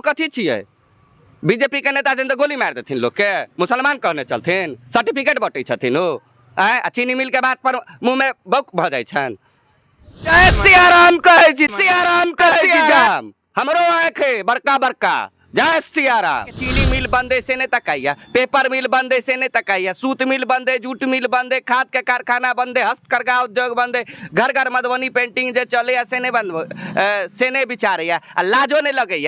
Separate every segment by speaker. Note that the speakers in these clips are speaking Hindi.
Speaker 1: कथी छियै? बीजेपी के नेता तो गोली मार देथिन लोग के, मुसलमान कहने चलथिन, सर्टिफिकेट बटे छथिन ओ चीनी मिल के बात पर मुंह में बौक भ जाइ छन। जय सियाराम कहै छी, सियाराम कहै छी जाम हमरो आँख है बड़का बड़का। जय सियाराम। चीनी मिल बंदे से ने तकाइया, पेपर मिल बंदे से ने तकाइया, सूत मिल बंदे, जूट मिल बंदे, खाद के कारखाना बंदे, हस्तकरघा उद्योग बंदे, घर घर मधुबनी पेंटिंग जे चले से ने बंद से ने बिचारे लाजो ने लगे।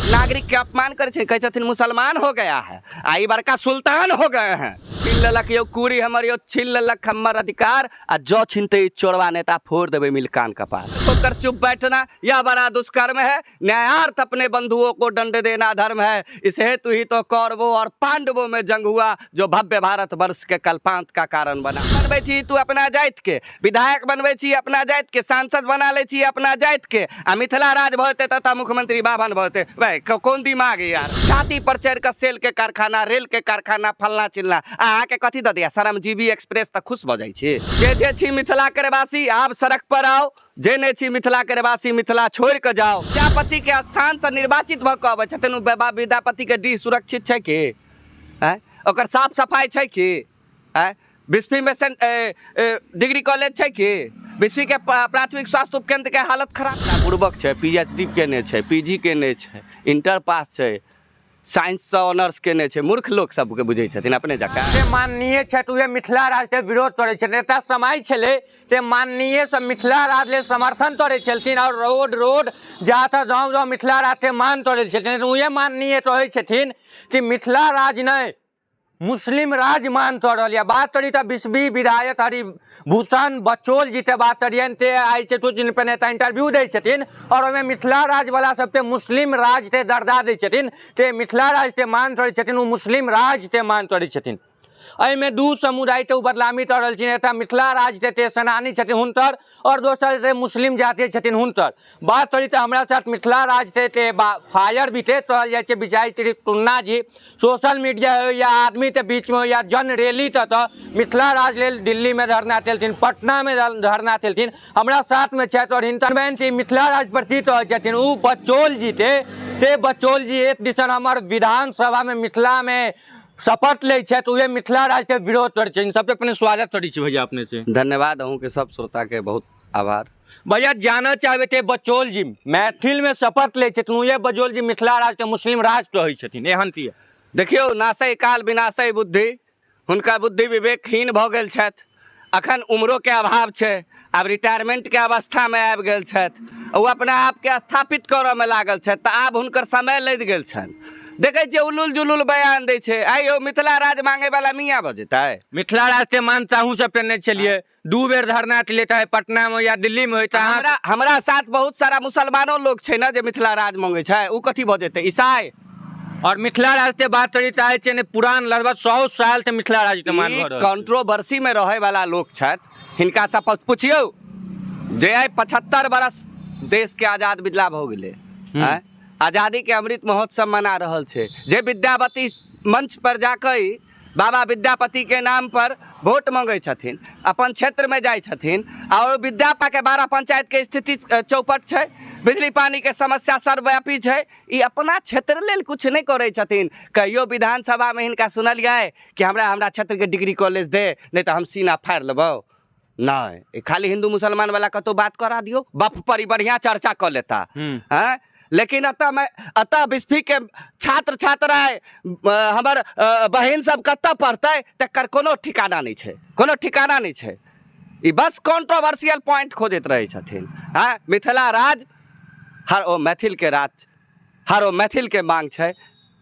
Speaker 1: नागरिक के अपमान करे कहै छथिन मुसलमान हो गया है, आई बड़का सुल्तान हो गए हैं। छीन लेलक यो कुरी हमर, यो छीन लेलक हमर अधिकार, आ जो छीनते चोरवा नेता फोड़ देवे मिल कान कपार। होकर चुप बैठना यह बड़ा दुष्कर्म है, न्यायार्थ अपने बंधुओं को दंड देना धर्म है। इस हेतु ही तो कौरवों और पांडवों में जंग हुआ, जो भव्य भारत वर्ष के कल्पांत का कारण बना। बनबै छी तू अपना जाति के विधायक, बनबै छी अपना जाति के सांसद, बना ले छी अपना जाति के, आ मिथिला राज भते तथा मुख्यमंत्री बाभन भते। भाई कौन दिमाग है यार? छाती पर चढ़ कर सेल के कारखाना, रेल के कारखाना, फलना चिलना के कथी द दिया? श्रमजीवी एक्सप्रेस तक खुश भ जाइ छै। जे छी मिथिला के वासी आब सड़क पर आओ, जे ने छी मिथिला के वासी मिथिला छोड़ के जाओ। विद्यापति के स्थान से निर्वाचित भ के अबै छथिन, विद्यापति के डी सुरक्षित छै कि? ओकर साफ सफाई छै कि? बिस्फी में डिग्री कॉलेज छै कि? बिस्फी के प्राथमिक स्वास्थ्य उपकेंद्र के हालत खराब। पूर्वक छै, पीएचडी केने छै, पीजी केने छै, इंटर पास छै, साइंस से ऑनर्स केने छै। मूर्ख लोग सबके बुझै छथिन अपने जका।
Speaker 2: माननीय छथि उहे मिथिला राज के विरोध करै छै। नेता समय छलै ते माननीय से मिथिला राज ले समर्थन करै छलथिन, और रोड जहाँ था गाँव मिथिला राज के मान करै छलथिन। उहे माननीय कहै छथिन कि मिथिला राज नहीं मुस्लिम राज मान कर रहा। बात करी तो बिस्बी विधायक हरिभूषण बचौल जी बात करियन ते आई छै कुछ दिन पहले इंटरव्यू दै छथिन, और ओमे मिथिला राज वाला सबके मुस्लिम राज ते दर्जा दै छथिन ते मिथिला राज ते मान करै छथिन, मुस्लिम राज ते मान करै छथिन। एहिमे दू समुदाय ते बदलामी कर रहल छथिन। एटा मिथिला राज ते सेनानी छथिन हुनकर, और दोसर ते मुस्लिम जाति छथिन हुनकर। बात करी तो हमरा साथ मिथिला राज ते फायर भी कहल जाइ छै विजय तुन्ना जी। सोशल मीडिया हो या आदमी के बीच में हो या जन रैली तक मिथिला राज लेल दिल्ली में धरना देलथिन, पटना में धरना देलथिन। हमरा साथ में छथि और हिनकर मिथिला राज प्रति कहै छथिन उ बचौल जी ते बचौल जी एक दिसन हमर विधानसभा में मिथिला में शपथ ले उहे मिथिला राज के विरोध कर। सबसे पहले स्वागत करी छी भैया अपने से।
Speaker 1: धन्यवाद अहूँ के सब श्रोता के बहुत आभार।
Speaker 2: भैया जाना चाहबे थे बचौल जी मैथिल में शपथ ले उहे बचौल जी मिथिला राज के मुस्लिम राज कहै छथिन, एहन की?
Speaker 1: देखियो नासै काल विनाशै बुद्धि, हुनका बुद्धि विवेकहीन भ गेल छथि। अखन उम्रो के अभाव छै, आब रिटायरमेंट के अवस्था में आबि गेल छथि, ओ अपना आप के स्थापित करऽ में लागल छथि, तऽ आब हुनकर समय लदि गेल छनि। देखे छियै उलुल जुलुल बयान दै छै। आइयो मिथिला राज मांगे वाला मियाँ बजतै?
Speaker 2: मिथिला राज के मानता हूँ सब ने चलिए 2 बेर धरना लेता है पटना में या दिल्ली में होता है।
Speaker 1: हमरा साथ बहुत सारा मुसलमानो लोग छै ना जे मिथिला राज मांगे छै, उ कथी बजतै? ईसाई।
Speaker 2: और मिथिला राज के बात करी तो पुरान लगभग 100 साल से मिथिला राज के मान
Speaker 1: कंट्रोवर्सी में रहे वाला लोग छथि, हिनका से पूछियो जे 75 बरस देश के आजाद बिदला भ गेलै, आजादी के अमृत महोत्सव मना रहल छै, जे विद्यापति मंच पर जाकर बाबा विद्यापति के नाम पर वोट मांगे छथिन, अपन क्षेत्र में जाय छथिन, और विद्यापा के 12 पंचायत के स्थिति चौपट छै, बिजली पानी के समस्या सर्वव्यापी छै, ई अपना क्षेत्र लेल कुछ नहीं करे छथिन। कहियो विधानसभा में हिनका सुनलियै कि हमरा क्षेत्र के डिग्री कॉलेज दे, नहीं तो हम सीना फाड़ लेबो? नहीं, खाली हिंदू मुसलमान वाला कतो बात करा दियो, बाप पर बढ़िया चर्चा कर लेता है। लेकिन अतः बिस्फी के छात्र छात्राएं हमर बहन सब कतऽ पढ़तै तकर कोनो ठिकाना नहीं छै, कोनो ठिकाना नहीं छै। ई बस कंट्रोवर्शियल पॉइंट खोजैत रहे छथिन। मिथिला राज हर ओ मैथिल के राज, हर ओ मैथिल के मांग छै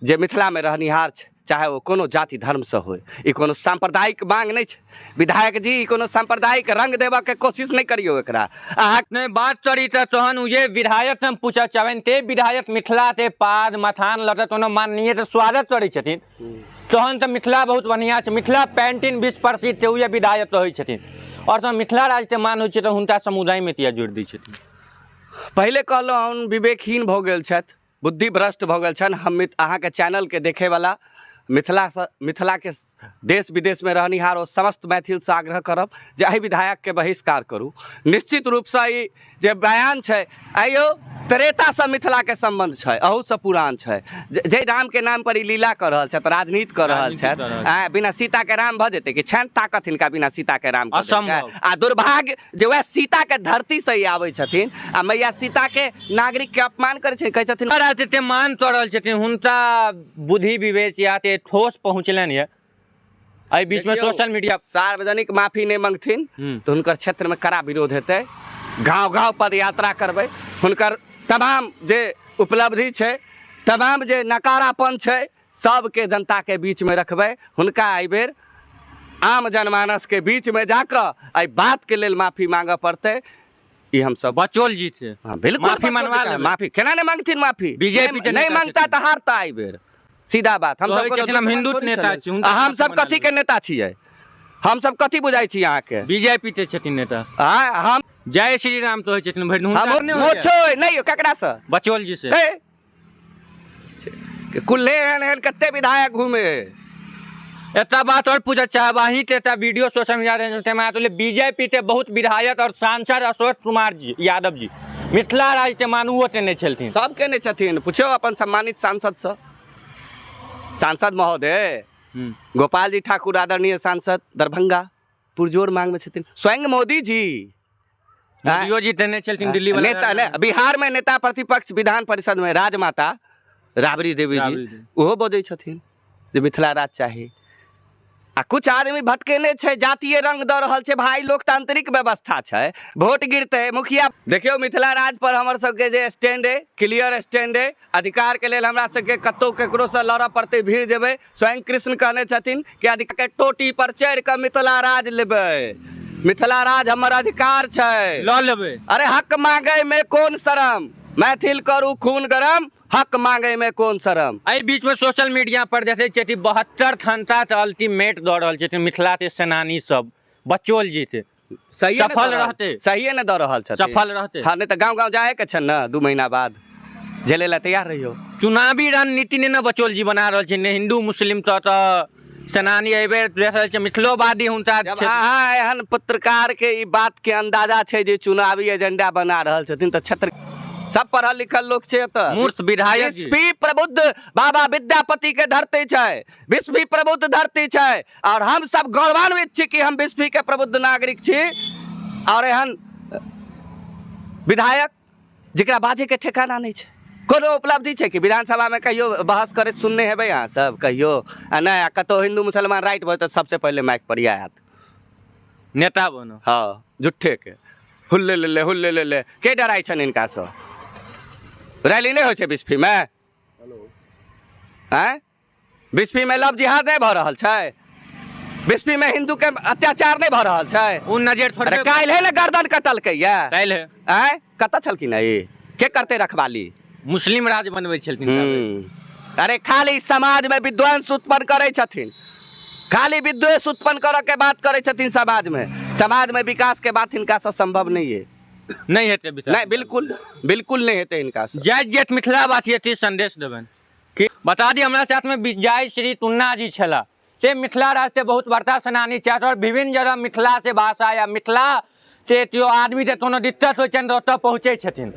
Speaker 1: जे मिथिला में रहनिहार छै, चाहे वो कोनो जाति धर्म से हो। ई कोनो सांप्रदायिक मांग नहीं छै। विधायक जी ई कोनो सांप्रदायिक रंग देवा के कोशिश नहीं करियो। एकरा
Speaker 2: अहाँ बात करी तहन उहे विधायक हम पूछा चाहन ते विधायक मिथिला ते पाद मथान लटत कोनो माननीय तो स्वागत करै छथिन, तहन तो मिथिला बहुत बढ़िया छै। मिथिला पेंटिंग विश्व प्रसिद्ध छै, उहे विधायक कहै छथिन, और तो मिथिला राज ते मान होइ छै तो हुनका समुदाय में तिया जोड़ दै छथिन।
Speaker 1: पहले कहलहुँ हम विवेकहीन भ गेल छथि, बुद्धि भ्रष्ट भ गेल छनि। हम अहाँ के चैनल के देखे वाला मिथिला के देश विदेश में रहनिहार और समस्त मैथिल से आग्रह करब जे एहि विधायक के बहिष्कार करू। निश्चित रूप से ई जे बयान छै आइयो त्रेता से मिथिला के संबंध छै, अहू से पुरान छै। जे राम के नाम पर ई लीला कर रहल छथि, राजनीति कर रहल छथि, बिना सीता के राम भऽ जेतै कि छनि ताकत हिनका बिना सीता के राम आ दुर्भाग्य जे वह सीता के धरती से ही आबै छथिन आ मैया सीता के नागरिक के अपमान करै छथिन, कहै छथिन
Speaker 2: मान तो रहल छथिन हुनका बुद्धि विवेक या ते ठोस पहुँचलनि है। एहि बीच में सोशल मीडिया
Speaker 1: सार्वजनिक माफी नहीं मांगथिन तो हुनकर क्षेत्र में कड़ा विरोध हेतै। गाँव गाँव पद यात्रा करबै, हुनकर तमाम जे उपलब्धि छै, तमाम जे नकारापन छै, सबके जनता के बीच में रखबै। हुनका एहि बेर आम जनमानस के बीच में जाकर एहि बात के लेल माफी मांगऽ पड़तै। ई हम सब
Speaker 2: बचौल जी थे,
Speaker 1: हाँ बिल्कुल
Speaker 2: माफी मनवा लेबै।
Speaker 1: माफी केना नहीं मांगथिन माफी?
Speaker 2: बीजेपी
Speaker 1: नहीं मांगता तो हारता एहि बेर, सीधा बात। हम सब
Speaker 2: हिंदू नेता छी,
Speaker 1: हम सब कथी के नेता छियै? हम सब कथी बुझाइ छी अहाँ के?
Speaker 2: बीजेपी ते छथिन नेता।
Speaker 1: हम
Speaker 2: जय श्री राम तो छथिन भरि
Speaker 1: नहीं ककरा से?
Speaker 2: बचौल जी से।
Speaker 1: कुल्ले एहन कते विधायक घूमे।
Speaker 2: एटा बात और पूछा चाहब, अहीं ते एटा वीडियो सोशल मीडिया में तो बीजेपी ते बहुत विधायक और सांसद अशोक कुमार जी यादव जी मिथिला राज्य के मानुओ ते नहीं छलथिन।
Speaker 1: सब के नहीं छथिन, पूछो अपन सम्मानित सांसद से। सांसद महोदय गोपाल जी ठाकुर आदरणीय सांसद दरभंगा पुरजोर मांग में छथिन। स्वयं मोदी जी
Speaker 2: जी तेने चलती दिल्ली वाला
Speaker 1: नेता बिहार में नेता प्रतिपक्ष विधान परिषद में राजमाता राबड़ी देवी जी ओहो बजै छथिन जे मिथिला राज चाही। आ कुछ आदमी भटकेने छै, जातीय रंग दऽ रहल छै। भाई लोकतांत्रिक व्यवस्था छै, वोट गिरते मुखिया। देखियो मिथिला राज पर हमर सबके जे स्टैंड है, क्लियर स्टैंड है। अधिकार के लेल हमरा सबके कतौ केकरो से लड़ऽ पड़ते, भीड़ जेबै। स्वयं कृष्ण कहने छथिन कि अधिकार के टोटी पर चढ़ के मिथिला राज लेबै। मिथिला राज हमर अधिकार छै,
Speaker 2: लऽ लेबै।
Speaker 1: अरे हक मांगे में कौन शरम, मैथिल करू खून गरम, हक मांगे में कौन शरम।
Speaker 2: एहि बीच में सोशल मीडिया पर देखै छथि 72 घंटा अल्टीमेट दऽ रहल छथिन मिथिला के सेनानी सब। बचौल जी थे सफल रहते,
Speaker 1: सही न दऽ रहल छथिन,
Speaker 2: सफल रहते।
Speaker 1: हाँ नहीं तो गाँव गाँव जाए के छन न 2 महीना बाद झेले ला तैयार रहियो।
Speaker 2: चुनावी रणनीति ने बचौल जी बना रहल छै, हिंदू मुस्लिम तो सेनानी एहि बेर देख रहल छै मिथिलोवादी हुनका।
Speaker 1: अहाँ एहन पत्रकार के ई बात के अंदाजा छै जे चुनावी एजेंडा बना रहल छथिन तो छत्र सब पढ़ल लिखल लोग छै।
Speaker 2: मूर्ख विधायक
Speaker 1: विश्वी प्रबुद्ध बाबा विद्यापति के धरती छै, विश्वी प्रबुद्ध धरती छै और हम सब गौरवान्वित छी कि हम विश्वी के प्रबुद्ध नागरिक छी। और एहन विधायक जकरा बाजे के ठेकाना नहीं छै, कोनो उपलब्धि छै कि विधानसभा में कहियो बहस करे सुनने हेबै अहाँ सब कहियो? नहीं कतौ हिंदू मुसलमान राइट भयो तो सबसे पहले माइक पर आयत
Speaker 2: नेता बनो।
Speaker 1: हाँ झुट्ठे के हुल्ले ले के डराई छन इनका से? रैली नहीं होइ छै बिस्फी में? बिस्फी में लव जिहाद नहीं भऽ रहल छै? बिस्फी में हिंदू के अत्याचार नहीं भऽ रहल छै?
Speaker 2: उ नजर थोड़े
Speaker 1: काल्हि है ना गर्दन कटलकै या
Speaker 2: काल्हि
Speaker 1: कतऽ छलखिन ई? के करते रखवाली?
Speaker 2: मुस्लिम राज बनबै छलखिन।
Speaker 1: अरे खाली समाज में विद्वेष उत्पन्न करे छथिन, खाली विद्वेष उत्पन्न करऽ के बात करे छथिन। समाज में विकास के बात हिनका से संभव नहीं है,
Speaker 2: नहीं हेतै।
Speaker 1: नहीं बिल्कुल नहीं हेतै हिनका से।
Speaker 2: जय जेठ मिथिलावासी संदेश देबन बता दी हमरा साथ में जय श्री तुन्ना जी छला से मिथिला राज से बहुत बड़का सेनानी छथि और विभिन्न जगह मिथिला से भाषा या मिथिला से त्यो आदमी के कोनो दिक्कत होइ छनि ओतऽ पहुँचे छथिन।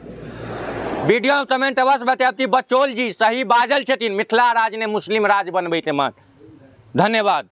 Speaker 2: वीडियो में कमेंट अवश्य बतायब कि बचौल जी सही बाजल छथिन, मिथिला राज ने मुस्लिम राज बनबै के मन। धन्यवाद।